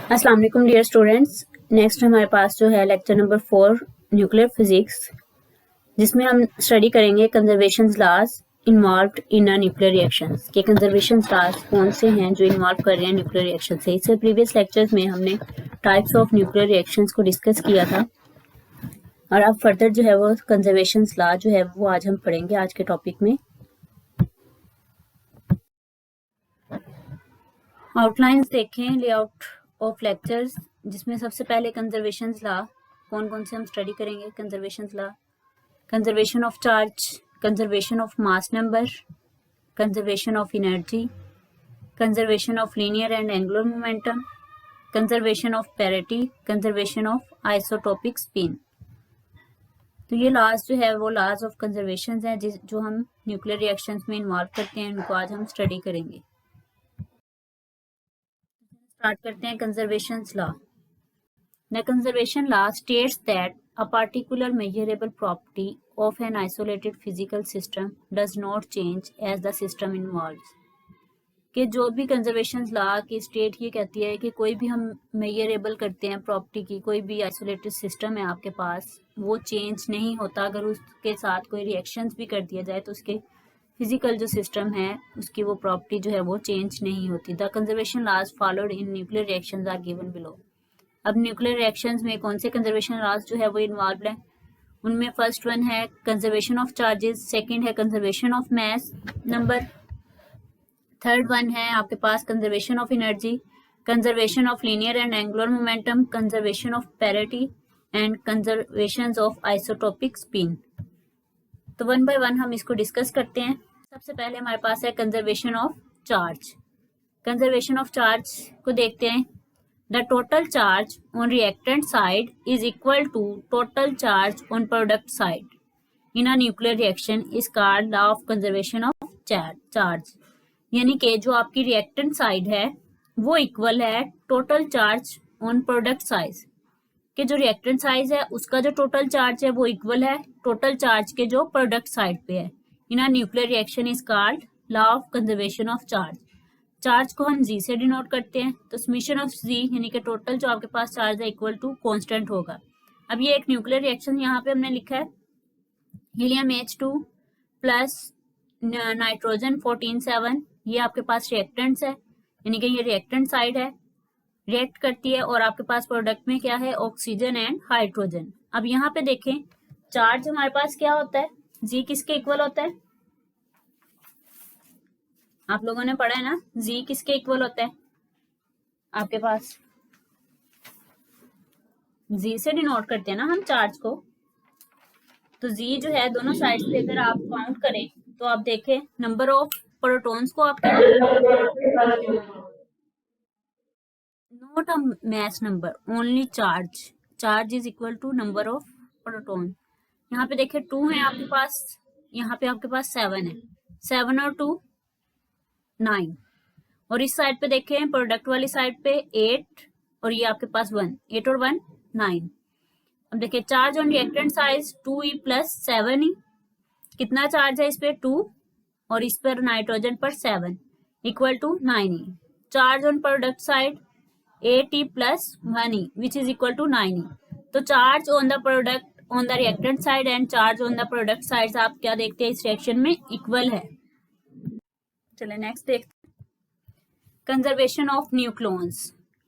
अस्सलाम वालेकुम dear students. Next हमारे पास जो है लेक्चर नंबर 4 न्यूक्लियर फिजिक्स, जिसमें हम स्टडी करेंगे conservation laws involved in a nuclear reactions के कंजर्वेशन लॉज कौन से हैं जो इन्वॉल्व कर रहे हैं न्यूक्लियर रिएक्शन से। इससे प्रीवियस लेक्चर्स में हमने टाइप्स ऑफ न्यूक्लियर रिएक्शंस को डिस्कस किया था और अब फर्दर जो है वो कंजर्वेशन लॉ जो है वो आज हम पढ़ेंगे आज के टॉपिक में। आउटलाइंस देखें, लेआउट ऑफ लेक्चर्स, जिसमें सबसे पहले कंजर्वेशन लॉ कौन कौन से हम स्टडी करेंगे। Conservation law, conservation of charge, conservation of mass number, conservation of energy, conservation of linear and angular momentum, conservation of parity, conservation of isotopic spin. तो ये लॉज जो है वो लॉज ऑफ कंजर्वेशन हैं जो हम न्यूक्लियर रिएक्शंस में involve करते हैं, उनको आज हम स्टडी करेंगे। स्टार्ट करते हैं conservation law. The conservation law states that a particular measurable property of an isolated physical system does not change as the system evolves. कि जो भी कंजर्वेशन लॉ की स्टेट ये कहती है कि कोई भी हम मेजरेबल करते हैं प्रॉपर्टी की, कोई भी आइसोलेटेड सिस्टम है आपके पास, वो चेंज नहीं होता। अगर उसके साथ कोई रिएक्शंस भी कर दिया जाए तो उसके फिजिकल जो सिस्टम है उसकी वो प्रॉपर्टी जो है वो चेंज नहीं होती। The conservation laws followed in nuclear reactions are given below. अब न्यूक्लियर रिएक्शंस में कौन से कंजर्वेशन लॉज जो है वो इन्वॉल्व है, उनमें फर्स्ट वन है कंजर्वेशन ऑफ चार्जेस, सेकंड है conservation of mass number, third one है आपके पास conservation of energy, conservation of linear and angular momentum, conservation of parity and conservation of isotopic spin. तो वन बाय वन हम इसको discuss करते हैं। सबसे पहले हमारे पास है conservation of charge. Conservation of charge को देखते हैं। The total charge on reactant side is equal to total charge on product side. In a nuclear reaction is called law of conservation of charge. यानी कि जो आपकी reactant side है वो equal है total charge on product size के जो reactant size है उसका जो टोटल चार्ज है वो इक्वल है टोटल चार्ज के जो प्रोडक्ट साइड पे है। In a nuclear reaction is called law of conservation of charge. Charge को हम जी से डिनोट करते हैं, तो समेशन ऑफ जी यानी कि टोटल जो आपके पास चार्ज है इक्वल टू कांस्टेंट होगा। अब ये एक न्यूक्लियर रिएक्शन यहाँ पे हमने लिखा है, हीलियम H2 प्लस नाइट्रोजन 14(7), ये आपके पास रिएक्टेंट्स है, यानी कि ये रिएक्टेंट साइड है, रिएक्ट करती है और आपके पास प्रोडक्ट में क्या है, ऑक्सीजन एंड हाइड्रोजन। अब यहाँ पे देखें चार्ज हमारे पास क्या होता है, जी किसके इक्वल होता है, आप लोगों ने पढ़ा है ना, जी किसके इक्वल होता है, आपके पास जी से डिनोट करते हैं ना हम चार्ज को। तो जी जो है दोनों साइड से अगर आप काउंट करें तो आप देखें नंबर ऑफ प्रोटॉन्स को आप not a mass number, only charge, charge is equal to number of proton. यहाँ पे देखें 2 है आपके पास, यहाँ पे आपके पास 7 है, 7 और 2 9, और इस साइड पे देखें प्रोडक्ट वाली साइड पे 8 और ये आपके पास 1, 8 और 1 9। अब देखिए charge on reactant size 2e plus 7e, कितना चार्ज है इस पे 2 और इस पर नाइट्रोजन पर 7 equal to 9e। Charge on product side 8e plus 1e which is equal to 9e। तो charge on the product on the reactant side and charge on the product side आप क्या देखते हैं इस रिएक्शन में equal है। चलिए next देखते हैं conservation of nucleons.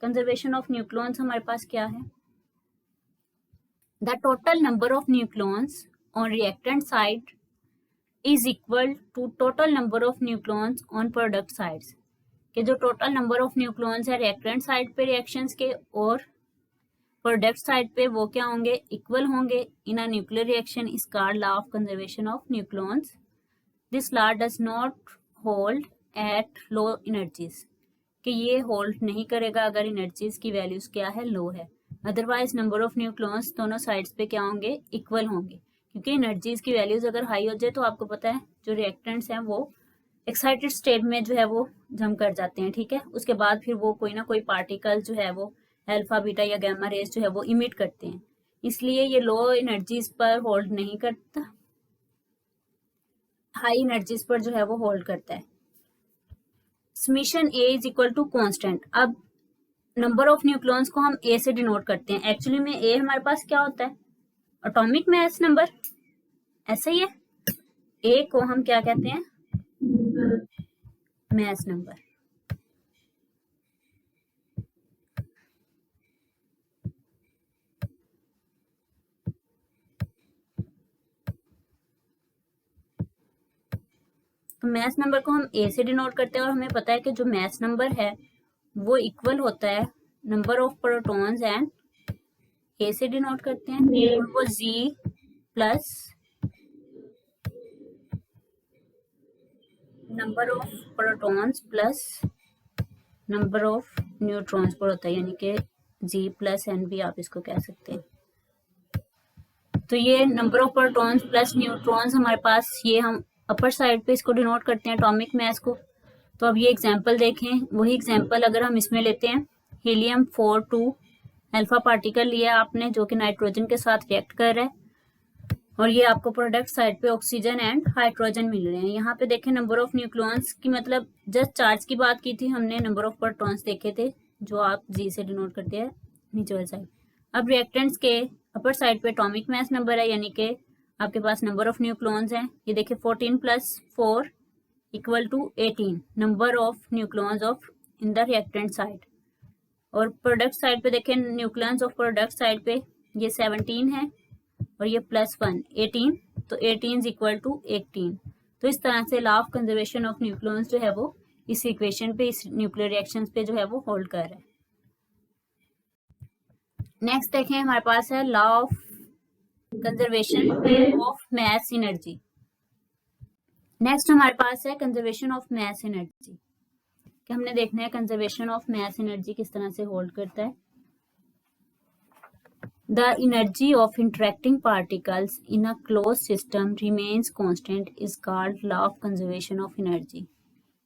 Conservation of nucleons हमारे पास क्या है, the total number of nucleons on reactant side is equal to total number of nucleons on product sides। कि जो टोटल नंबर ऑफ न्यूक्लियॉन्स है रिएक्टेंट साइड पे reactions के और product side पे वो क्या होंगे, इक्वल होंगे। In a nuclear reaction is called law of conservation of nucleons. This law does not hold at low energies, कि ये होल्ड नहीं करेगा अगर एनर्जीज की वैल्यूज क्या है, लो है। अदरवाइज नंबर ऑफ न्यूक्लियॉन्स दोनों साइड्स पे क्या होंगे, इक्वल होंगे, क्योंकि एनर्जीज की वैल्यूज अगर हाई हो जाए तो आपको पता है जो रिएक्टेंट्स हैं वो एक्साइटेड स्टेट में जो है वो जम कर जाते हैं, ठीक है। उसके बाद फिर वो कोई ना कोई पार्टिकल जो है वो अल्फा बीटा या गामा रेज जो है वो इमिट करते हैं, इसलिए ये लो एनर्जीज पर होल्ड नहीं करता, हाई एनर्जीज पर जो है वो होल्ड करता है। Summation A is equal to constant. अब नंबर ऑफ न्यूक्लियॉन्स को हम ए से डिनोट करते हैं। एक्चुअली में ए हमारे पास क्या होता है, एटॉमिक मास नंबर, ऐसा ही है। ए को हम क्या कहते हैं, मास नंबर। तो मास नंबर को हम ए से डिनोट करते हैं, और हमें पता है कि जो मास नंबर है वो इक्वल होता है number of protons and, A से डिनोट करते हैं, और वो Z plus number of protons plus number of neutrons पर होता है, यानी कि जी प्लस एन भी आप इसको कह सकते हैं। तो ये number of protons plus neutrons हमारे पास, ये हम अपर साइड पे इसको डिनोट करते हैं एटॉमिक मास को। तो अब ये एग्जांपल देखें, वही एग्जांपल अगर हम इसमें लेते हैं, हीलियम 42 अल्फा पार्टिकल लिया आपने जो कि नाइट्रोजन के साथ रिएक्ट कर रहा है, और ये आपको प्रोडक्ट साइड पे ऑक्सीजन एंड हाइड्रोजन मिल रहे हैं। यहाँ पे देखें नंबर ऑफ न्यूक्लियॉन्स की, मतलब जस्ट चार्ज की बात की थी हमने, नंबर ऑफ प्रोटॉन्स देखे थे जो आप जी से डिनोट करते हैं नीचे वाली साइड। अब रिएक्टेंट्स के अपर साइड पे एटॉमिक मास नंबर है, यानी कि आपके पास नंबर ऑफ न्यूक्लियॉन्स हैं। ये देखिए 14 + 4 = 18 number of nucleons of in the reactant side. और प्रोडक्ट साइड पे देखें न्यूक्लियॉन्स ऑफ प्रोडक्ट साइड पे ये 17 है, और ये +1 18, तो 18 = 18। तो इस तरह से law of conservation of nucleons जो है वो इस इक्वेशन पे, इस न्यूक्लियर रिएक्शंस पे जो है वो होल्ड कर रहा है। नेक्स्ट देखें हमारे पास है law of conservation of mass energy. Next हमारे पास है कंजर्वेशन ऑफ मास एनर्जी, कि हमने देखना है कंजर्वेशन ऑफ मास एनर्जी किस तरह से होल्ड करता है। The energy of interacting particles in a closed system remains constant is called law of conservation of energy।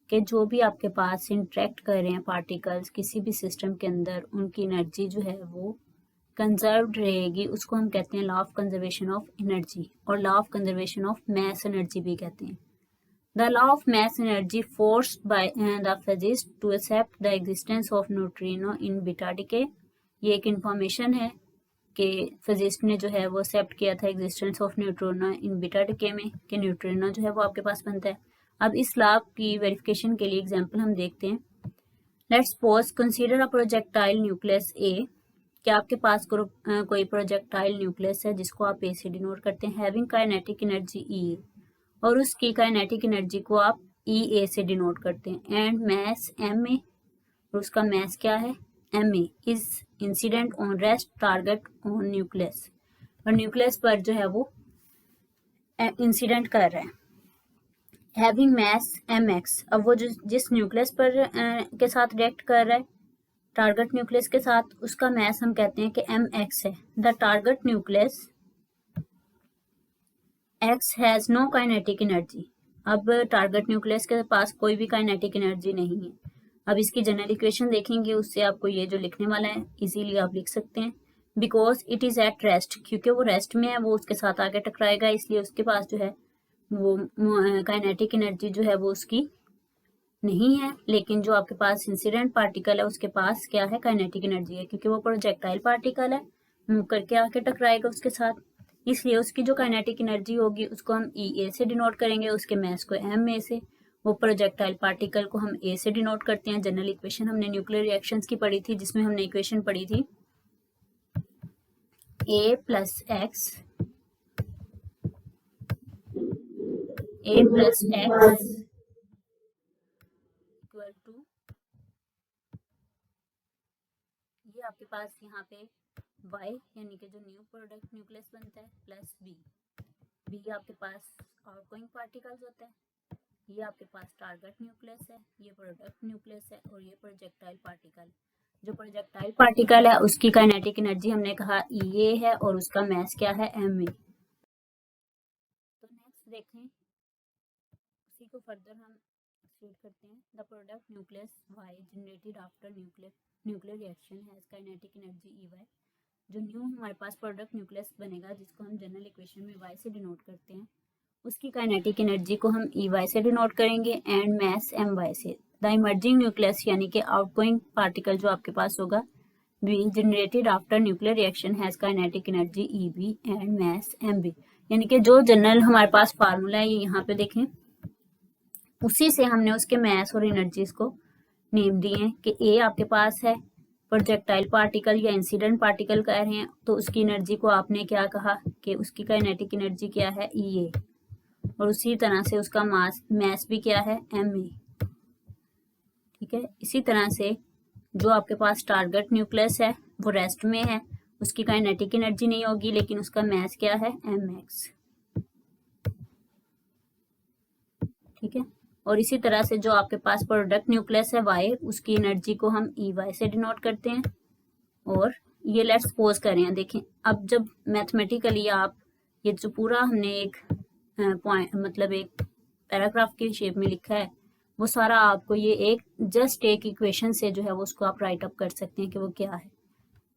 कि जो भी आपके पास इंटरेक्ट कर रहे हैं पार्टिकल्स किसी भी सिस्टम के अंदर, उनकी एनर्जी जो है वो कंजर्व्ड रहेगी, उसको हम कहते हैं law of conservation of energy, और law of conservation of mass energy भी कहते हैं। The law of mass energy forced by the physicists to accept the existence of neutrino in beta decay। ये एक इंफॉर्मेशन है कि फिजिस्ट ने जो है वो एक्सेप्ट किया था existence of neutrino in beta decay में, कि न्यूट्रिनो जो है वो आपके पास बनता है। अब इस लॉ की वेरिफिकेशन के लिए एग्जांपल हम देखते हैं। Let's suppose consider a projectile nucleus A, कि आपके पास कोई प्रोजेक्टाइल न्यूक्लियस है जिसको आप ए से डिनोट करते हैं, हैविंग काइनेटिक एनर्जी ई, और उसकी काइनेटिक एनर्जी को आप ई ए से डिनोट करते हैं, एंड मास एम ए, और उसका मास क्या है M A, is incident on rest target on nucleus, और न्यूक्लियस पर जो है वो इंसिडेंट कर रहा है, हैविंग मास एम एक्स। अब वो जिस न्यूक्लियस पर के साथ रिएक्ट कर रहा है टारगेट न्यूक्लियस के साथ, उसका मास हम कहते हैं कि एम एक्स है। The target nucleus X has no kinetic energy. अब टारगेट न्यूक्लियस के पास कोई भी काइनेटिक एनर्जी नहीं है। अब इसकी जनरल इक्वेशन देखेंगे, उससे आपको ये जो लिखने वाला है इजीली आप लिख सकते हैं, because it is at rest, क्योंकि वो रेस्ट में है, वो उसके साथ आगे टकराएगा, इसलिए उसके पास जो है वो काइनेटिक एनर्जी जो है वो उसकी नहीं है। लेकिन जो आपके पास इंसिडेंट पार्टिकल है उसके पास क्या है, काइनेटिक एनर्जी है, क्योंकि वो प्रोजेक्टाइल पार्टिकल है, मूव करके आके टकराएगा उसके साथ, इसलिए उसकी जो काइनेटिक एनर्जी होगी उसको हम ई ए से डिनोट करेंगे, उसके मास को एम ए से, वो प्रोजेक्टाइल पार्टिकल को हम ए से डिनोट करते हैं। जनरल इक्वेशन हमने न्यूक्लियर रिएक्शंस की पढ़ी थी, जिसमें हमने इक्वेशन पढ़ी थी ए प्लस एक्स इक्वल टू, ये आपके पास यहाँ पे y यानी कि जो न्यू प्रोडक्ट न्यूक्लियस बनता है प्लस b आपके पास आउटगोइंग पार्टिकल्स होता है, ये आपके पास टारगेट न्यूक्लियस है, ये प्रोडक्ट न्यूक्लियस है, और ये प्रोजेक्टाइल पार्टिकल। जो प्रोजेक्टाइल पार्टिकल है उसकी काइनेटिक एनर्जी हमने कहा E है, और उसका मास क्या है ma। तो नेक्स्ट देखें, उसी को फर्दर हम स्टेट करते हैं। The product nucleus y generated after nuclear reaction has kinetic energy EY। जो न्यू हमारे पास प्रोडक्ट न्यूक्लियस बनेगा, जिसको हम जनरल इक्वेशन में y से डिनोट करते हैं, उसकी काइनेटिक एनर्जी को हम EY से डिनोट करेंगे एंड मास my से। द इमर्जिंग न्यूक्लियस यानी कि आउटगोइंग पार्टिकल जो आपके पास होगा be generated after nuclear reaction has kinetic energy EB and mass MB, यानी कि जो जनरल हमारे पास फार्मूला है ये यहाँ पे देखें, उसी से हमने उसके मास और एनर्जीज को नेम दिए हैं कि ए आपके पास है प्रोजेक्टाइल पार्टिकल या इंसिडेंट पार्टिकल कह रहे हैं, तो उसकी एनर्जी को आपने क्या कहा कि उसकी काइनेटिक एनर्जी क्या है EA, और उसी तरह से उसका मास भी क्या है MA। ठीक है, इसी तरह से जो आपके पास टारगेट न्यूक्लियस है वो रेस्ट में है, उसकी काइनेटिक एनर्जी नहीं होगी लेकिन उसका मास क्या है mx। ठीक है, और इसी तरह से जो आपके पास प्रोडक्ट न्यूक्लियस है y, उसकी एनर्जी को हम EY से डिनोट करते हैं। और ये लेट्स सपोज करें, देखें अब जब मैथमेटिकली आप ये जो पूरा हमने एक पॉइंट मतलब एक पैराग्राफ की शेप में लिखा है वो सारा आपको ये एक जस्ट एक इक्वेशन से जो है वो उसको आप राइट अप कर सकते हैं कि वो क्या है,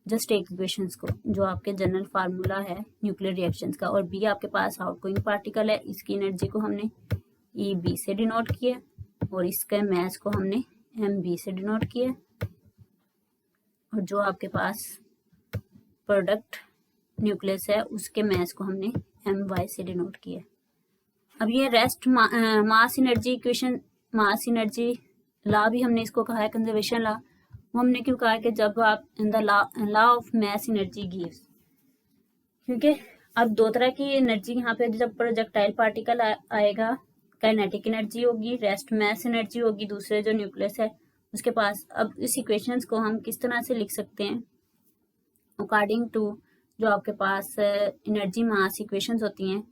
जस्ट एक इक्वेशंस को जो आपके जनरल फार्मूला है न्यूक्लियर रिएक्शंस का। और बी आपके पास आउटगोइंग पार्टिकल है, इसकी एनर्जी को हमने EB से डिनोट किया और इसके मास को हमने MB से डिनोट किया, और जो आपके पास प्रोडक्ट न्यूक्लियस है उसके मास को हमने MY से डिनोट किया। अब ये rest mass energy equation, mass energy law भी हमने इसको कहा है कंजर्वेशन लॉ। वो हमने क्यों कहा कि जब आप in the law of mass energy gives, क्योंकि अब दो तरह की एनर्जी यहाँ पे जब प्रोजेक्टाइल पार्टिकल आएगा काइनेटिक एनर्जी होगी, रेस्ट मास एनर्जी होगी दूसरे जो न्यूक्लियस है उसके पास। अब इस इक्वेशंस को हम किस तरह से लिख सकते हैं अकॉर्डिंग टू जो आपके पास एनर्जी मास इक्वेशंस होती हैं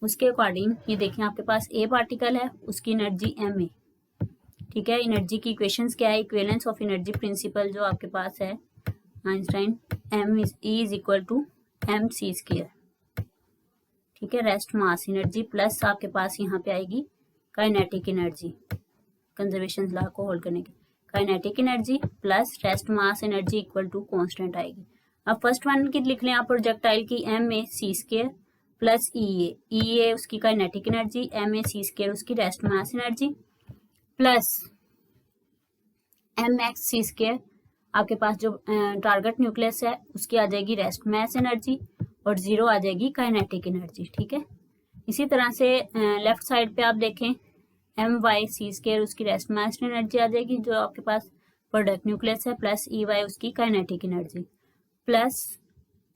उसके अकॉर्डिंग। ये देखें आपके पास ए पार्टिकल है, उसकी एनर्जी MA। ठीक है, एनर्जी की इक्वेशंस क्या है, इक्विवेलेंस ऑफ एनर्जी प्रिंसिपल जो आपके पास है Einstein, E is equal to mc²। ठीक है, रेस्ट मास एनर्जी प्लस आपके पास यहाँ पे आएगी काइनेटिक एनर्जी, कंजर्वेशन लॉ को होल्ड करने की kinetic energy plus rest mass energy equal to constant आएगी। अब फर्स्ट वन की लिख लें आप प्रोजेक्टाइल की mc² प्लस EA उसकी काइनेटिक एनर्जी, MAc² उसकी rest mass energy plus mxc² आपके पास जो टारगेट न्यूक्लियस है उसकी आ जाएगी रेस्ट मास एनर्जी और 0 आ जाएगी काइनेटिक एनर्जी। ठीक है, इसी तरह से लेफ्ट साइड पे आप देखें MYc² उसकी रेस्ट मास एनर्जी आ जाएगी जो आपके पास प्रोडक्ट न्यूक्लियस है प्लस EY उसकी kinetic energy plus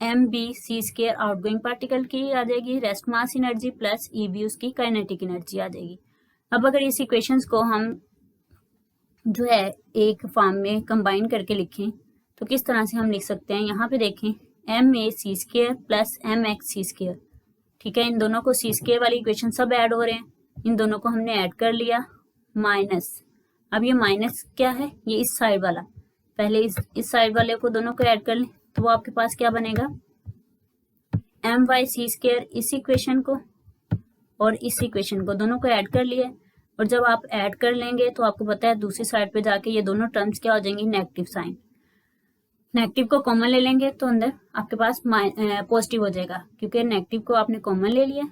MBc² outgoing particle की आ जाएगी rest mass energy plus EB उसकी काइनेटिक एनर्जी आ जाएगी। अब अगर इस इक्वेशंस को हम जो है एक फॉर्म में कंबाइन करके लिखें तो किस तरह से हम लिख सकते हैं, यहाँ पे देखें MAc² प्लस MXc²। ठीक है, इन दोनों को c² वाली इक्वेशन सब ऐड हो रहे हैं, इन दोनों को हमने ऐड कर लिया माइनस। अब ये माइनस क्या है, ये इस साइड वाला, पहले इस साइड वाले को दोनों को ऐड कर लें तो वो आपके पास क्या बनेगा MYc² इस इक्वेशन को और इस इक्वेशन को दोनों को ऐड कर लिया। और जब आप ऐड कर लेंगे तो आपको पता है दूसरी साइड पे जाके ये दोनों टर्म्स क्या हो जाएंगी नेगेटिव साइन, नेगेटिव को कॉमन ले लेंगे तो अंदर आपके पास पॉजिटिव हो जाएगा क्योंकि नेगेटिव को आपने कॉमन ले लिया।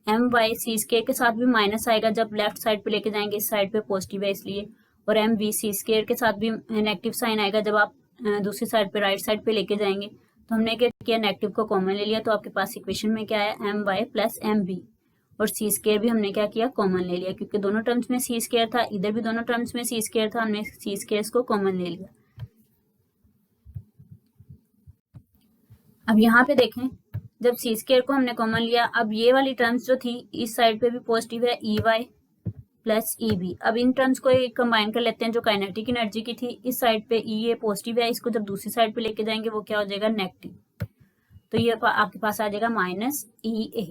MYc² के साथ भी माइनस आएगा जब लेफ्ट साइड पे लेके जाएंगे, इस साइड पे पॉजिटिव है इसलिए, और MBc² के साथ भी नेगेटिव साइन आएगा जब आप दूसरी साइड पे राइट साइड पे लेके जाएंगे। तो हमने क्या किया, नेगेटिव को कॉमन ले लिया तो आपके पास इक्वेशन में क्या है MY प्लस MB, और c² भी हमने क्या किया कॉमन ले लिया क्योंकि दोनों टर्म्स में c² था, इधर भी दोनों टर्म्स में c² था, हमने c² को कॉमन ले लिया। अब यहाँ पे देखें जब c² को हमने कॉमन लिया, अब ये वाली टर्म्स जो थी इस साइड पे भी पॉजिटिव है EY प्लस EB। अब इन टर्म्स को कंबाइन कर लेते हैं जो काइनेटिक एनर्जी की थी, इस साइड पे EA पॉजिटिव है, इसको जब दूसरी साइड पे लेके जाएंगे वो क्या हो जाएगा नेगेटिव, तो ये आपके पास आ जाएगा माइनस EA।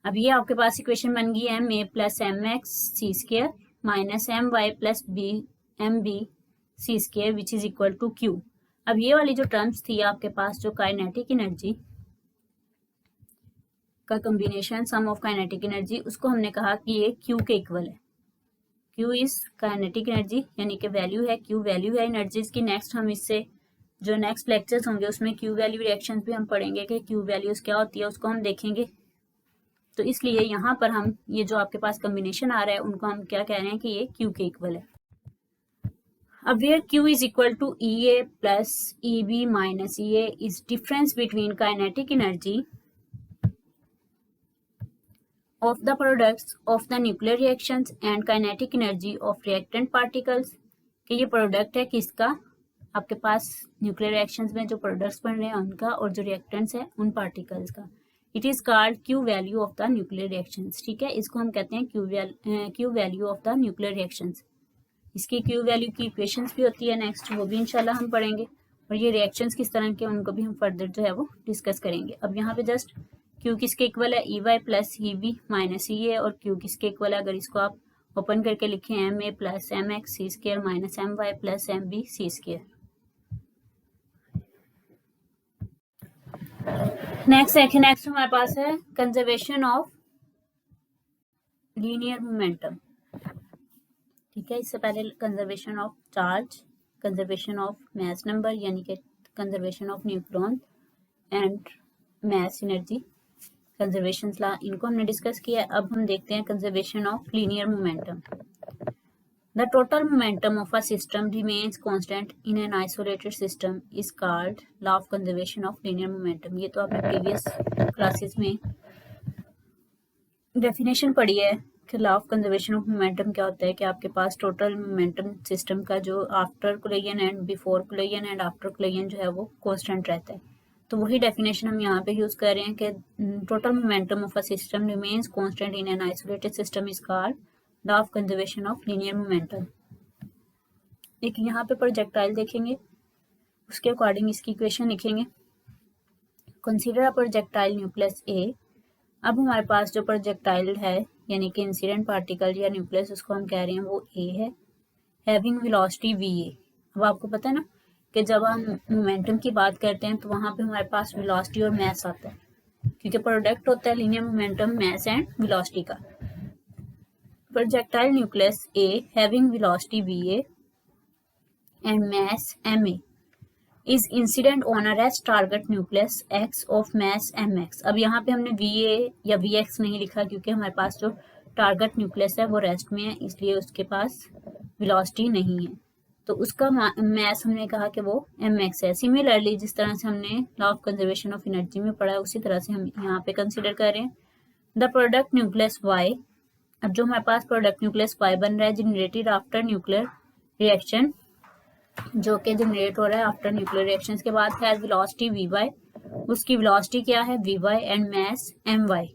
अब ये आपके पास इक्वेशन बन गई MA plus MXc² minus MY plus MBc² which is equal to Q। अब ये वाली जो टर्म्स थी आपके पास जो काइनेटिक एनर्जी का combination sum of kinetic energy, उसको हमने कहा कि ये Q के इक्वल है। Q इज काइनेटिक एनर्जी यानी कि वैल्यू है, Q वैल्यू है एनर्जीज की। नेक्स्ट हम इससे जो नेक्स्ट लेक्चर्स होंगे उसमें Q वैल्यू रिएक्शंस भी हम पढ़ेंगे कि Q वैल्यूज क्या होती है उसको हम देखेंगे। तो इसलिए यहाँ पर हम ये जो आपके पास कॉम्बिनेशन आ रहा है उनको हम क्या कह रहे हैं कि ये Q के इक्वल है। अब where Q is equal to EA plus EB minus EA is difference between kinetic energy of the products of the nuclear reactions and kinetic energy of reactant particles, कि ये प्रोडक्ट है किसका, आपके पास nuclear reactions में जो products बन रहे हैं उनका और जो रिएक्टेंट्स है उन पार्टिकल्स का. It is called Q value of the nuclear reactions. ठीक है, इसको हम कहते हैं Q value of the nuclear reactions. इसकी क्यू वैल्यू की इक्वेशंस भी होती है नेक्स्ट, वो भी इंशाल्लाह हम पढ़ेंगे. और ये रिएक्शंस किस तरह के उनको भी हम फर्दर जो है वो डिस्कस करेंगे. अब यहाँ पे जस्ट क्यू किसके इक्वल है, E Y plus E B minus E A, और क्यू किसके इक्वल है, अगर इसको आप ओपन करके लिखें M A plus M X C square minus M Y plus M B C square. Next हमारे पास है कंजर्वेशन ऑफ लीनियर मोमेंटम. ठीक है, इससे पहले conservation of charge, conservation of mass number यानी कि conservation of neutron and mass energy conservation law, इनको हमने डिस्कस किया. अब हम देखते हैं conservation of linear momentum. The total momentum of a system remains constant in an isolated system is called law of conservation of linear momentum. ये तो आपने प्रीवियस क्लासेस में डेफिनेशन पढ़ी है कि law of conservation of momentum क्या होता है, कि आपके पास टोटल मोमेंटम सिस्टम का जो after collision and before collision and after collision जो है वो कांस्टेंट रहता है. तो वही डेफिनेशन हम यहाँ पे यूज कर रहे हैं कि total momentum of a system remains constant in an isolated system is called law of conservation of linear momentum. एक यहाँ पे प्रोजेक्टाइल देखेंगे, उसके अकॉर्डिंग इसकी इक्वेशन लिखेंगे. कंसीडर अ प्रोजेक्टाइल न्यूक्लियस ए. अब हमारे पास जो प्रोजेक्टाइल है यानी कि इंसिडेंट पार्टिकल या न्यूक्लियस, उसको हम कह रहे हैं वो ए है, हैविंग वेलोसिटी वी ए. अब आपको पता है ना कि जब हम मोमेंटम की बात करते हैं तो वहाँ पे हमारे पास वेलोसिटी और मास आता है, क्योंकि प्रोडक्ट होता है linear momentum mass and velocity का. Projectile nucleus A having velocity V A and mass M A is incident on a rest target nucleus x of mass mx. अब यहाँ पे हमने va या vx नहीं लिखा क्योंकि हमारे पास जो टारगेट न्यूक्लियस है वो रेस्ट में है, इसलिए उसके पास वेलोसिटी नहीं है. तो उसका मास हमने कहा कि वो mx है. सिमिलरली जिस तरह से हमने law of conservation of energy में पढ़ा है उसी तरह से हम यहाँ पे कंसिडर कर रहे हैं द प्रोडक्ट न्यूक्लियस y. अब जो हमारे पास प्रोडक्ट न्यूक्लियस y बन रहा है जनरेटेड आफ्टर न्यूक्लियर रिएक्शन, जो कि जनरेट हो रहा है आफ्टर न्यूक्लियर रिएक्शंस के बाद, है वेलोसिटी वी वाई. उसकी वेलोसिटी क्या है V Y and mass M Y.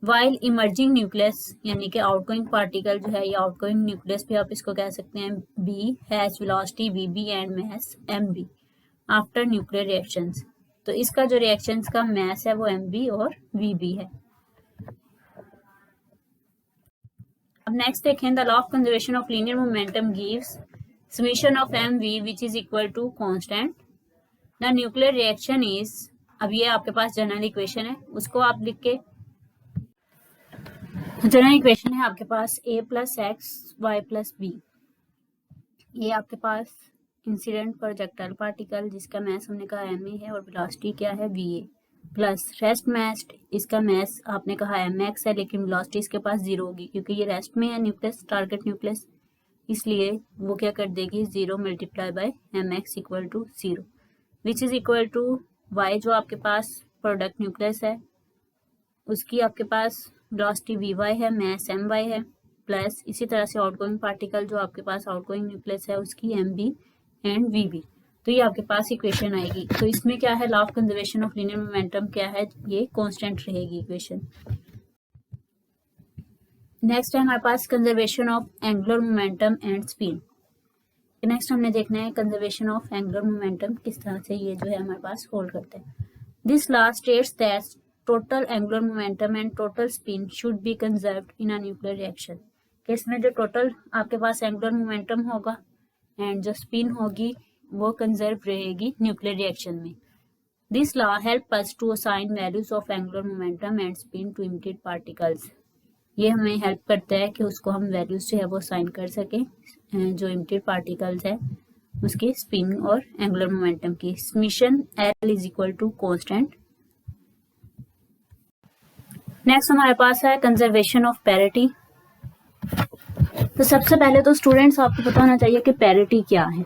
While emerging nucleus यानी कि आउटगोइंग पार्टिकल जो है या आउटगोइंग न्यूक्लियस भी आप इसको कह सकते हैं, B has velocity V B and mass M B after nuclear reactions. तो इसका जो रिएक्शंस का मास है वो एम बी और वी बी है. अब नेक्स्ट देखें the law of conservation of linear momentum gives summation of mv which is equal to constant. The nuclear reaction is, अब ये आपके पास जनरल इक्वेशन है, उसको आप लिख के, जनरल इक्वेशन है आपके पास a plus X Y plus B. ये आपके पास इंसिडेंट प्रोजेक्टाइल पार्टिकल जिसका मास हमने कहा एम ए है और वेलोसिटी क्या है वी ए, प्लस रेस्ट मास, इसका मास आपने कहा एम एक्स है लेकिन वेलोसिटी इसके पास जीरो होगी क्योंकि ये रेस्ट में है न्यूक्लियस, टारगेट न्यूक्लियस, इसलिए वो क्या कर देगी 0 multiply by M X equal to 0 which is equal to Y जो आपके पास प्रोडक्ट न्यूक्लियस है उसकी आपके पास वेलोसिटी वी वाई है, मास एम वाई है, प्लस इसी तरह से आउटगोइंग पार्टिकल जो आपके पास आउटगोइंग न्यूक्लियस है उसकी M B and V B. तो ये आपके पास इक्वेशन आएगी. तो इसमें क्या है law of conservation of linear momentum क्या है, ये कांस्टेंट रहेगी इक्वेशन. नेक्स्ट है हमारे पास conservation of angular momentum and spin. Next हमने देखना है कंजर्वेशन ऑफ एंगुलर मोमेंटम किस तरह से ये जो है हमारे पास होल्ड करते हैं. This law states that total angular momentum and total spin should be conserved in a nuclear reaction. इसमें जो टोटल आपके पास एंगुलर मोमेंटम होगा एंड जो स्पिन होगी वो कंजर्व रहेगी न्यूक्लियर रिएक्शन में. This law help us to assign values of angular momentum and spin to emitted particles. ये हमें हेल्प करता है कि उसको हम वैल्यूज जो है वो साइन कर सकें जो इमिटेड पार्टिकल्स है उसकी स्पिन और एंगुलर मोमेंटम की. Summation L is equal to constant. Next हमारे पास है कंजर्वेशन ऑफ पैरिटी. तो सबसे पहले तो स्टूडेंट्स आपको पता होना चाहिए कि पैरिटी क्या है।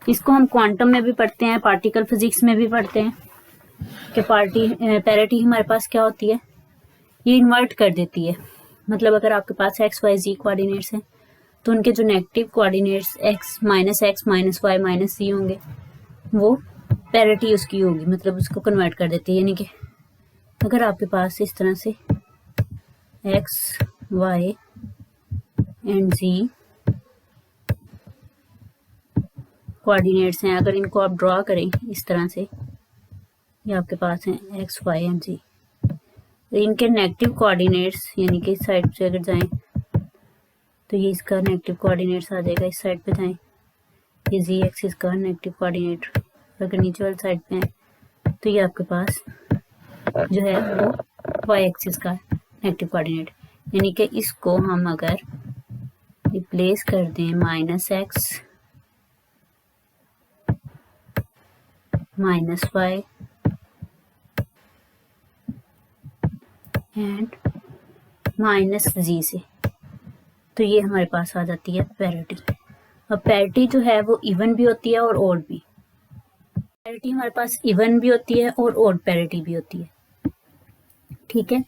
इसको हम क्वांटम में भी पढ़ते हैं, पार्टिकल फिजिक्स में भी पढ़ते हैं कि पैरिटी हमारे पास क्या होती है, ये इन्वर्ट कर देती है। मतलब अगर आपके पास एक्स वाई जी कोऑर्डिनेट्स हैं तो उनके जो negative coordinates X minus Y minus Z होंगे वो पैरिटी उसकी होगी, मतलब उसको कन्वर्ट कर देती है। यानी कि अगर आपके पास इस तरह से X Y and Z coordinates हैं, अगर इनको आप ड्रॉ करें इस तरह से, ये आपके पास हैं एक्स वाई एंड जी, तो इनके नेगेटिव कोऑर्डिनेट्स यानी कि इस साइड से अगर जाएं तो ये इसका नेगेटिव कोऑर्डिनेट्स आ जाएगा, इस साइड पे जाएं ये जी एक्सिस का नेगेटिव कोऑर्डिनेट, अगर नीचे वाली साइड पे है तो ये आपके पास जो है वो वाई एक्सिस का नेगेटिव कोऑर्डिनेट। यानी कि इसको हम अगर रिप्लेस कर दें minus X minus Y and minus Z से, तो ये हमारे पास आ जाती है पैरिटी। अब पैरिटी जो है वो इवन भी होती है और ओड भी। पैरिटी हमारे पास इवन भी होती है और ओड पैरिटी भी होती है, ठीक है।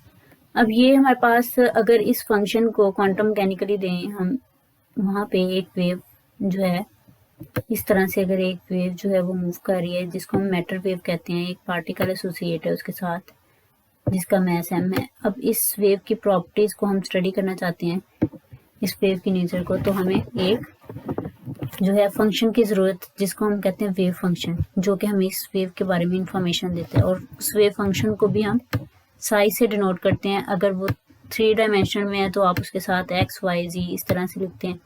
अब ये हमारे पास अगर इस फंक्शन को क्वांटम मैकेनिकली दें हम, वहाँ पे एक वेव जो है इस तरह से, अगर एक वेव जो है वो मूव कर रही है जिसको हम मैटर वेव कहते हैं, एक पार्टिकल एसोसिएट है उसके साथ जिसका मैस m है। अब इस वेव की प्रॉपर्टीज को हम स्टडी करना चाहते हैं, इस वेव की नेचर को, तो हमें एक जो है फंक्शन की जरूरत जिसको हम कहते हैं वेव फंक्शन, जो कि हमें इस वेव के बारे में इंफॉर्मेशन देता है। और उस वेव फंक्शन को भी हम साइज से डिनोट करते हैं। अगर वो 3 डायमेंशन में है तो आप उसके साथ एक्स वाई जी इस तरह से लिखते हैं।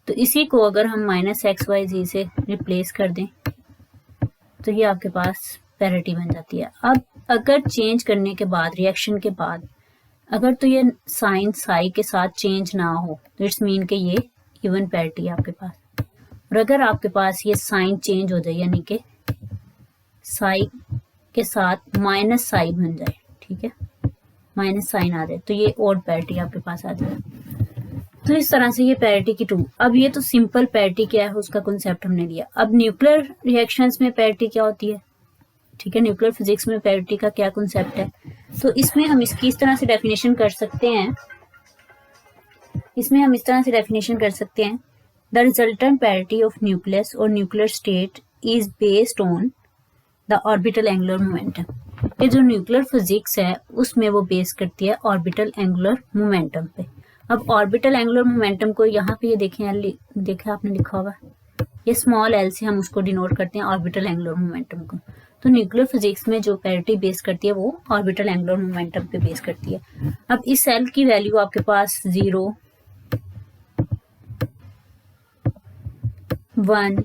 तो इसी को अगर हम माइनस एक्स वाई जी से रिप्लेस कर दें तो ये आपके पास पैरिटी बन जाती है। अब अगर चेंज करने के बाद, रिएक्शन के बाद, अगर तो ये साइन साई के साथ चेंज ना हो तो इट्स मीन कि ये इवन पैरिटी है आपके पास। और अगर आपके पास ये साइन चेंज हो जाए यानी कि साई के साथ माइनस साई बन जाए, ठीक है, माइनस साइन आ जाए, तो ये ऑड पैरिटी आपके पास आ जाए। तो इस तरह से ये पैरिटी की 2। अब ये तो सिंपल पैरिटी क्या है उसका कॉन्सेप्ट हमने लिया। अब न्यूक्लियर रिएक्शंस में पैरिटी क्या होती है, ठीक है, न्यूक्लियर फिजिक्स में पैरिटी का क्या कॉन्सेप्ट है, तो इसमें हम इसकी इस तरह से डेफिनेशन कर सकते हैं, the resultant parity of nucleus और nuclear state is based on the orbital angular momentum. ये जो न्यूक्लियर फिजिक्स है उसमें वो बेस करती है ऑर्बिटल एंगुलर मोमेंटम पे। अब ऑर्बिटल एंगुलर मोमेंटम को यहाँ पे ये देखें आपने लिखा होगा, ये स्मॉल एल से हम उसको डिनोट करते हैं ऑर्बिटल एंगुलर मोमेंटम को। तो न्यूक्लियर फिजिक्स में जो पैरिटी बेस करती है वो ऑर्बिटल एंगुलर मोमेंटम पे बेस करती है। अब इस एल की वैल्यू आपके पास 0, 1,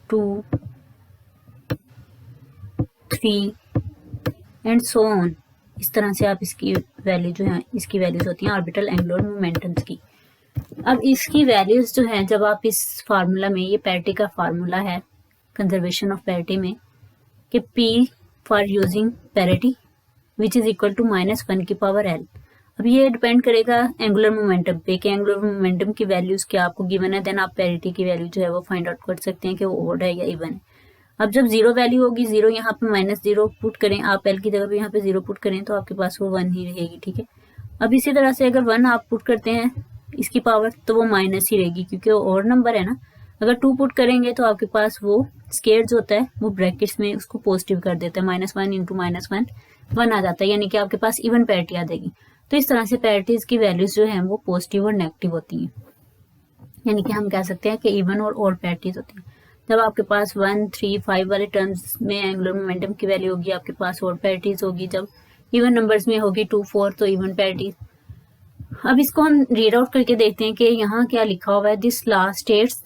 2, 3 एंड सो ऑन, इस तरह से आप इसकी वैल्यू जो है, इसकी वैल्यूज होती हैं ऑर्बिटल एंगुलर मोमेंटम्स की। अब इसकी वैल्यूज जो है, जब आप इस फार्मूला में, ये पैरिटी का फार्मूला है कंजर्वेशन ऑफ पैरिटी में कि P for using parity which is equal to -1 की पावर L। अब ये डिपेंड करेगा एंगुलर मोमेंटम पे कि एंगुलर मोमेंटम की वैल्यूज क्या आपको गिवन है, देन आप पैरिटी की वैल्यू जो है वो फाइंड आउट कर सकते हैं कि वो ओड है या इवन है। अब जब 0 वैल्यू होगी, 0 यहाँ पे -0 पुट करें आप, L की जगह पे यहाँ पे 0 पुट करें तो आपके पास वो 1 ही रहेगी, ठीक है। अब इसी तरह से अगर 1 आप पुट करते हैं इसकी पावर तो वो माइनस ही रहेगी क्योंकि वो और नंबर है ना। अगर 2 पुट करेंगे तो आपके पास वो स्केयर जो होता है वो ब्रैकेट्स में उसको पॉजिटिव कर देता है, -1 इंटू -1 1 आ जाता है, यानी कि आपके पास इवन पैरिटी आ जाएगी। तो इस तरह से पैरिटीज की वैल्यूज जो है वो पॉजिटिव और नेगेटिव होती हैं, यानी कि हम कह सकते हैं कि इवन और ऑड पैरिटीज होती हैं। जब आपके पास 1, 3, 5 वाले टर्म्स में एंगुलर मोमेंटम की वैल्यू होगी आपके पास ऑड पैरिटीज होगी, जब इवन नंबर्स में होगी 2, 4 तो इवन पैरिटीज। अब इसको हम रीड आउट करके देखते हैं कि यहाँ क्या लिखा हुआ है। This law states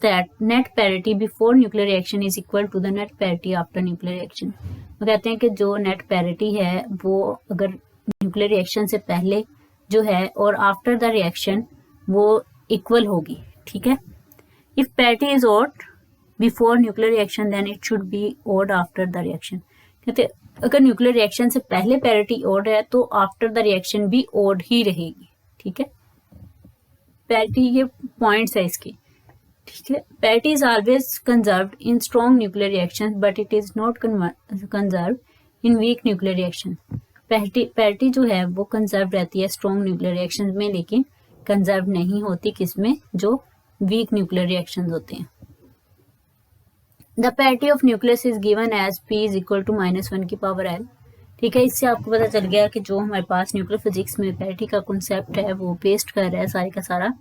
that net parity before nuclear reaction is equal to the net parity after nuclear reaction. वो कहते हैं कि जो नेट पैरिटी है वो अगर न्यूक्लियर रिएक्शन से पहले जो है और आफ्टर द रिएक्शन वो इक्वल होगी, ठीक है। If parity is odd before nuclear reaction then it should be odd after the reaction. कहते अगर न्यूक्लियर रिएक्शन से पहले पैरिटी ओड है तो आफ्टर द रिएक्शन भी ओड ही रहेगी, ठीक है। पैरिटी ये पॉइंट्स है इसके, ठीक है। Parity is always conserved in strong nuclear reaction but it is not conserved in weak nuclear reaction. Parity जो है वो कंजर्व रहती है स्ट्रॉन्ग न्यूक्लियर रिएक्शन में, लेकिन कंजर्व नहीं होती किसमें, जो वीक न्यूक्लियर रिएक्शन होते हैं। The parity of nucleus is given as P is equal to -1 की पावर L, ठीक है। इससे आपको पता चल गया कि जो हमारे पास न्यूक्लियर फिजिक्स में पैरिटी का कॉन्सेप्ट है वो पेस्ट कर रहा है सारे का सारा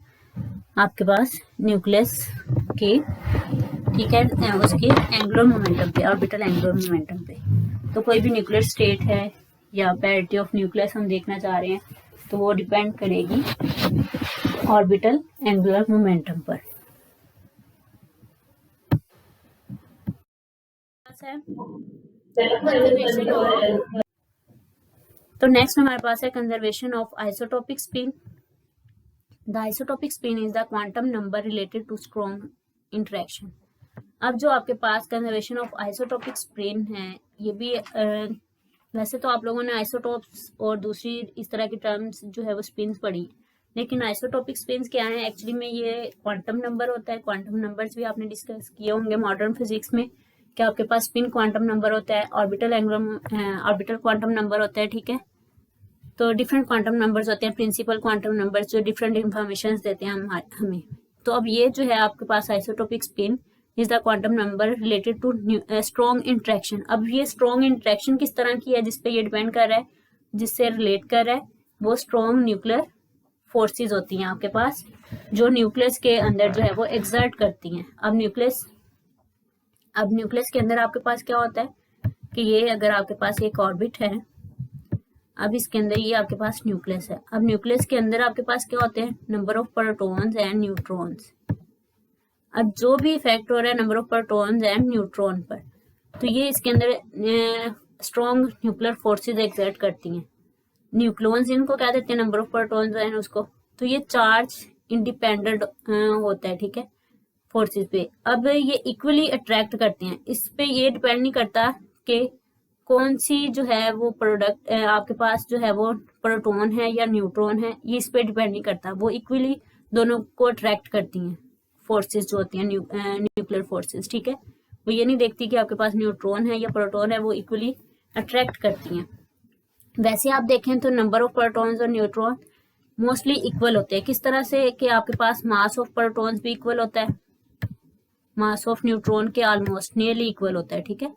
आपके पास न्यूक्लियस के, ठीक है, उसके एंगुलर मोमेंटम पे, ऑर्बिटल एंगुलर मोमेंटम पे। तो कोई भी न्यूक्लियर स्टेट है या पैरिटी ऑफ न्यूक्लियस हम देखना चाह रहे हैं तो वो डिपेंड करेगी ऑर्बिटल एंगुलर मोमेंटम पर। तो नेक्स्ट हमारे पास है conservation of isotopic spin. The isotopic spin is the quantum number related to strong interaction. अब जो आपके पास कंजर्वेशन ऑफ आइसोटोपिक स्पिन है, ये भी वैसे तो आप लोगों ने आइसोटोप्स और दूसरी इस तरह की टर्म्स जो है वो स्पिन पढ़ी, लेकिन आइसोटोपिक स्पिन क्या है एक्चुअली में, ये क्वांटम नंबर होता है। क्वांटम नंबर्स भी आपने डिस्कस किए होंगे मॉडर्न फिजिक्स में कि आपके पास स्पिन क्वांटम नंबर होता है, ऑर्बिटल क्वांटम नंबर होता है, ठीक है। तो डिफरेंट क्वांटम नंबर्स होते हैं, प्रिंसिपल क्वांटम नंबर्स जो डिफरेंट इंफॉर्मेशन देते हैं हमें। तो अब ये जो है आपके पास isotopic spin is the quantum number related to strong interaction. अब ये स्ट्रॉन्ग इंटरेक्शन किस तरह की है जिसपे ये डिपेंड कर रहा है, जिससे रिलेट कर रहा है, वो स्ट्रॉन्ग न्यूक्लियर फोर्सेज होती हैं आपके पास, जो न्यूक्लियस के अंदर जो है वो एक्सर्ट करती हैं। अब न्यूक्लियस के अंदर आपके पास क्या होता है कि ये अगर आपके पास एक ऑर्बिट है, अब इसके अंदर ये आपके पास न्यूक्लियस है। अब न्यूक्लियस के अंदर आपके पास क्या होते हैं, number of protons and neutrons. अब जो भी इफेक्ट हो रहा है number of protons and neutron पर, तो ये इसके अंदर स्ट्रॉन्ग न्यूक्लियर फोर्सेज एक्सर्ट करती हैं। न्यूक्लियॉन्स इनको क्या देते हैं, नंबर ऑफ प्रोटॉन्स एंड उसको, तो ये चार्ज इंडिपेंडेंट होता है, ठीक है, फोर्सेस पे। अब ये इक्वली अट्रैक्ट करते हैं, इस पे ये डिपेंड नहीं करता कि कौन सी जो है वो प्रोडक्ट आपके पास जो है वो प्रोटॉन है या न्यूट्रॉन है, ये इस पे डिपेंड नहीं करता, वो इक्वली दोनों को अट्रैक्ट करती हैं फोर्सेस जो होती हैं न्यूक्लियर फोर्सेस, ठीक है। वो ये नहीं देखती कि आपके पास न्यूट्रॉन है या प्रोटॉन है, वो इक्वली अट्रैक्ट करती हैं। वैसे आप देखें तो नंबर ऑफ प्रोटॉन्स और न्यूट्रॉन मोस्टली इक्वल होते हैं। किस तरह से कि आपके पास मास ऑफ प्रोटॉन्स भी इक्वल होता है, मास ऑफ न्यूट्रॉन के ऑलमोस्ट नियरली इक्वल होता है, ठीक है।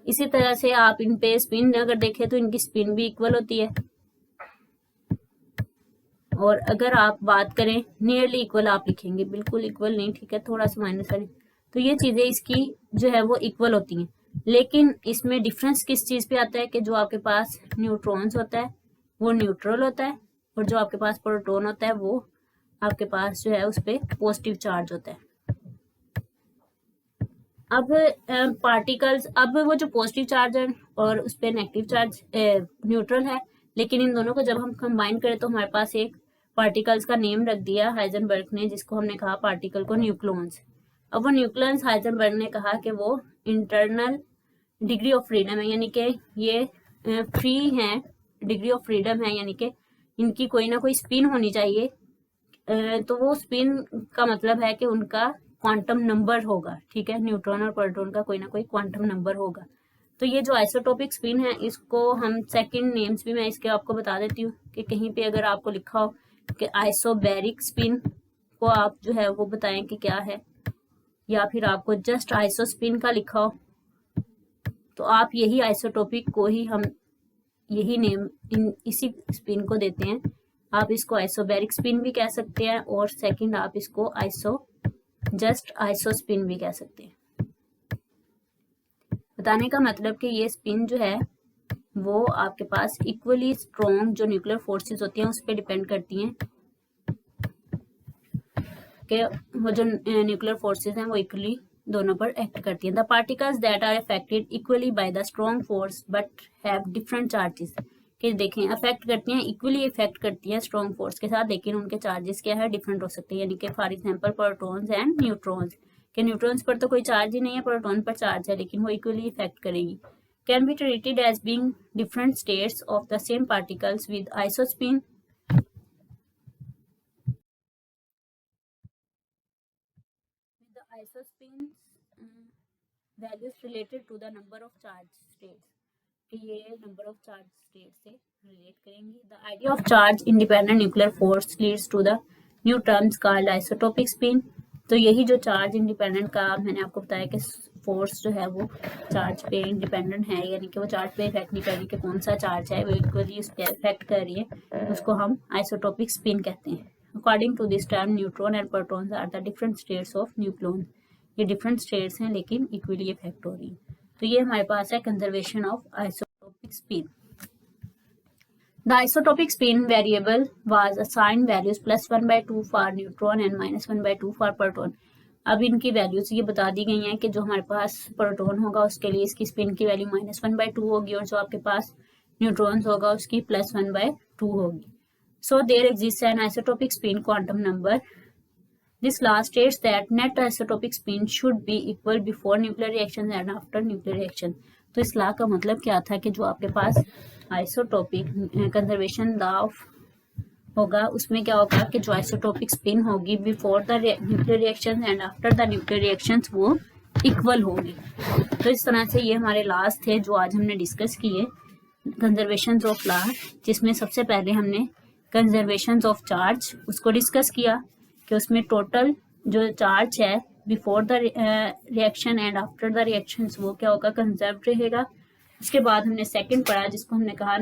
इसी तरह से आप इन पे स्पिन अगर देखें तो इनकी स्पिन भी इक्वल होती है, और अगर आप बात करें नियरली इक्वल आप लिखेंगे, बिल्कुल इक्वल नहीं, ठीक है, थोड़ा सा माइनस है। तो ये चीजें इसकी जो है वो इक्वल होती हैं, लेकिन इसमें डिफरेंस किस चीज पे आता है कि जो आपके पास न्यूट्रॉन्स होता है वो न्यूट्रल होता है, और जो आपके पास प्रोटॉन होता है वो आपके पास जो है उस पर पॉजिटिव चार्ज होता है। अब पार्टिकल्स, अब वो जो पॉजिटिव चार्ज है और उस पर नेगेटिव चार्ज न्यूट्रल है, लेकिन इन दोनों को जब हम कंबाइन करें तो हमारे पास एक पार्टिकल्स का नेम रख दिया हाइजेनबर्ग ने, जिसको हमने कहा पार्टिकल को न्यूक्लियॉन्स। अब वो न्यूक्लियॉन्स हाइजेनबर्ग ने कहा कि वो इंटरनल डिग्री ऑफ फ्रीडम है, यानी कि ये फ्री हैं, डिग्री ऑफ फ्रीडम है, यानी कि इनकी कोई ना कोई स्पिन होनी चाहिए। तो वो स्पिन का मतलब है कि उनका क्वांटम नंबर होगा, ठीक है, न्यूट्रॉन और प्रोटॉन का कोई ना कोई क्वांटम नंबर होगा। तो ये जो आइसोटोपिक स्पिन है इसको हम सेकंड नेम्स भी मैं इसके आपको बता देती हूँ कि कहीं पे अगर आपको लिखा हो कि आइसोबैरिक स्पिन को आप जो है वो बताएं कि क्या है, या फिर आपको जस्ट आइसोस्पिन का लिखा हो तो आप यही आइसोटोपिक को ही हम यही नेम इसी स्पिन को देते हैं। आप इसको आइसोबैरिक स्पिन भी कह सकते हैं, और सेकंड आप इसको जस्ट आइसोस्पिन भी कह सकते हैं। बताने का मतलब कि ये स्पिन जो है वो आपके पास इक्वली स्ट्रॉन्ग जो न्यूक्लियर फोर्सेस होती हैं उस पर डिपेंड करती हैं कि वो जो न्यूक्लियर फोर्सेस हैं वो इक्वली दोनों पर एक्ट करती हैं। The particles that are affected equally by the strong force but have different charges, कि देखें अफेक्ट करती हैं, इक्वली इफेक्ट करती हैं स्ट्रॉन्ग फोर्स के साथ, लेकिन उनके चार्जेस क्या है, डिफरेंट हो सकते हैं। यानी कि for example protons and neutrons, के न्यूट्रॉन्स पर तो कोई चार्ज ही नहीं है, प्रोटॉन पर चार्ज है, लेकिन वो इक्वली इफेक्ट करेगी। Can be treated as being different states of the same particles with isospin. The isospin values related to the number of charge states, कि ये नंबर ऑफ चार्ज स्टेट से relate करेंगी। The idea of charge independent nuclear force leads to the new terms called isotopic spin. तो यही जो charge independent का मैंने आपको बताया कि फोर्स जो है वो चार्ज पे इंडिपेंडेंट है, यानी कि वो चार्ज पे इफेक्ट नहीं कर रही कि कौन सा चार्ज है, वो इक्वली उस पर इफेक्ट कर रही है, उसको हम आइसोटोपिक स्पिन कहते हैं। According to this term neutron and protons are the different states of nucleon. ये डिफरेंट स्टेट्स हैं लेकिन इक्वली इफेक्ट हो रही है। तो ये हमारे पास है conservation of isotopic spin. The isotopic spin variable was assigned values +1/2 for neutron and -1/2 for proton. अब इनकी वैल्यूज ये बता दी गई हैं कि जो हमारे पास प्रोटॉन होगा उसके लिए इसकी स्पिन की वैल्यू -1/2 होगी, और जो आपके पास न्यूट्रॉन्स होगा उसकी +1/2 होगी। So there exists an isotopic spin quantum number. This law states that net isotopic spin should be equal before nuclear reaction and after nuclear reaction. तो इस लॉ का मतलब क्या था कि जो आपके पास आइसोटोपिक कंजर्वेशन लॉ होगा उसमें क्या होगा कि जो आइसोटोपिक स्पिन होगी before the nuclear reaction and after the nuclear reactions वो इक्वल होगी। तो इस तरह से ये हमारे लॉज थे जो आज हमने डिस्कस किए, कंजर्वेशन ऑफ लॉ, जिसमें सबसे पहले हमने कंजर्वेशन ऑफ चार्ज उसको डिस्कस किया कि उसमें टोटल जो चार्ज है before the reaction and after the reaction वो क्या होगा, कंजर्व रहेगा। उसके बाद हमने सेकंड पढ़ा जिसको हमने कहा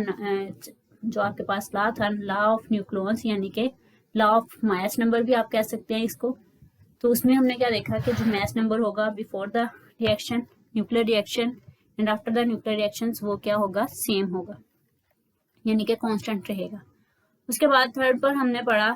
जो आपके पास लॉ था, लॉ ऑफ न्यूक्लियस, यानी कि लॉ ऑफ मास नंबर भी आप कह सकते हैं इसको। तो उसमें हमने क्या देखा कि जो मास नंबर होगा before the reaction nuclear reaction and after the nuclear reaction वो क्या होगा, सेम होगा, यानी कि कांस्टेंट रहेगा। उसके बाद थर्ड पर हमने पढ़ा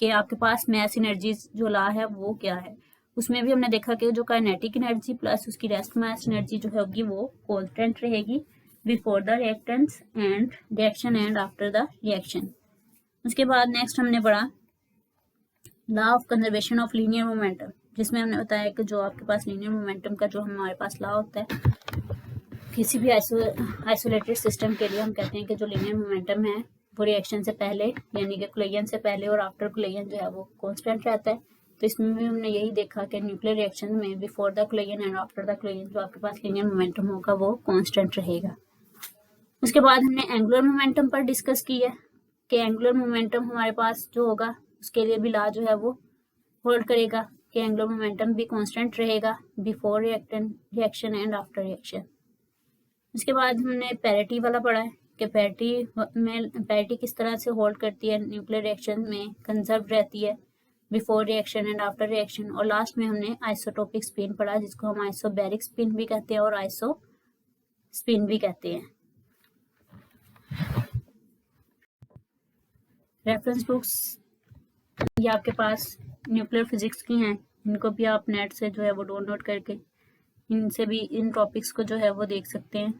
कि आपके पास मास एनर्जी जो लॉ है वो क्या है। उसमें भी हमने देखा कि जो काइनेटिक एनर्जी प्लस उसकी रेस्ट मास एनर्जी जो होगी वो कांस्टेंट रहेगी before the reactance and reaction and after the reaction. उसके बाद नेक्स्ट हमने पढ़ा law of conservation of linear momentum, जिसमें हमने बताया कि जो आपके पास लीनियर मोमेंटम का जो हमारे पास लॉ होता है किसी भी आइसोलेटेड सिस्टम के लिए, हम कहते हैं कि जो लीनियर मोमेंटम है वो रिएक्शन से पहले यानी कि कोलिजन से पहले और आफ्टर कोलिजन जो है वो कांस्टेंट रहता है। तो इसमें भी हमने यही देखा कि न्यूक्लियर रिएक्शन में before the collision and after the collision जो आपके पास लीनियर मोमेंटम होगा वो कांस्टेंट रहेगा। उसके बाद हमने एंगुलर मोमेंटम पर डिस्कस की है कि एंगुलर मोमेंटम हमारे पास जो होगा उसके लिए भी लॉ जो है वो होल्ड करेगा कि एंगुलर मोमेंटम भी कांस्टेंट रहेगा before reaction and after reaction. उसके बाद हमने पैरिटी वाला पढ़ा है कि पैरिटी किस तरह से होल्ड करती है, न्यूक्लियर रिएक्शन में कंजर्व रहती है before reaction and after reaction. और लास्ट में हमने आइसोटोपिक स्पिन पढ़ा जिसको हम आइसोबैरिक स्पिन भी कहते हैं और आइसो स्पिन भी कहते हैं। रेफरेंस बुक्स ये आपके पास न्यूक्लियर फिजिक्स की हैं, इनको भी आप नेट से जो है वो डाउनलोड करके इनसे भी इन टॉपिक्स को जो है वो देख सकते हैं।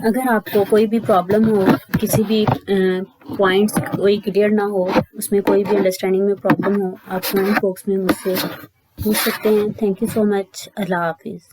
अगर आपको कोई भी प्रॉब्लम हो, किसी भी पॉइंट्स कोई क्लियर ना हो, उसमें कोई भी अंडरस्टैंडिंग में प्रॉब्लम हो, आप कमेंट बॉक्स में मुझसे पूछ सकते हैं। Thank you so much. अल्लाह हाफिज़।